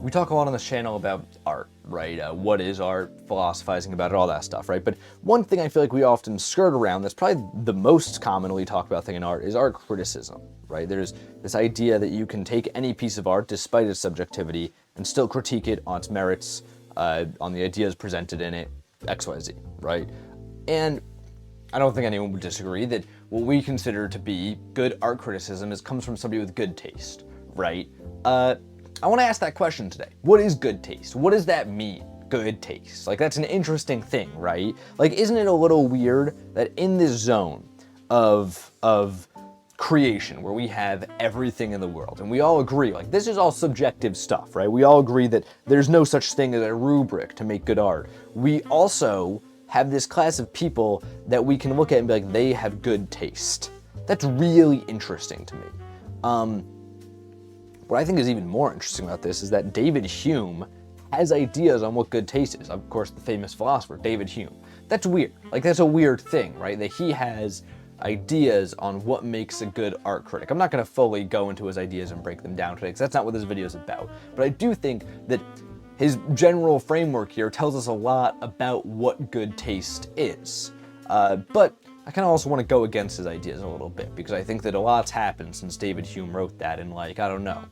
We talk a lot on this channel about art, right? What is art, philosophizing about it, all that stuff, right? But one thing I feel like we often skirt around that's probably the most commonly talked about thing in art is art criticism, right? There's this idea that you can take any piece of art, despite its subjectivity, and still critique it on its merits, on the ideas presented in it, XYZ, right? And I don't think anyone would disagree that what we consider to be good art criticism comes from somebody with good taste, right? I want to ask that question today. What is good taste? What does that mean? Good taste. Like, that's an interesting thing, right? Like, isn't it a little weird that in this zone of creation where we have everything in the world and we all agree, like, this is all subjective stuff, right? We all agree that there's no such thing as a rubric to make good art. We also have this class of people that we can look at and be like, they have good taste. That's really interesting to me. What I think is even more interesting about this is that David Hume has ideas on what good taste is. Of course, the famous philosopher, David Hume. That's weird. Like, that's a weird thing, right? That he has ideas on what makes a good art critic. I'm not going to fully go into his ideas and break them down today, because that's not what this video is about. But I do think that his general framework here tells us a lot about what good taste is. But I kind of also want to go against his ideas a little bit, because I think that a lot's happened since David Hume wrote that, and, like, I don't know.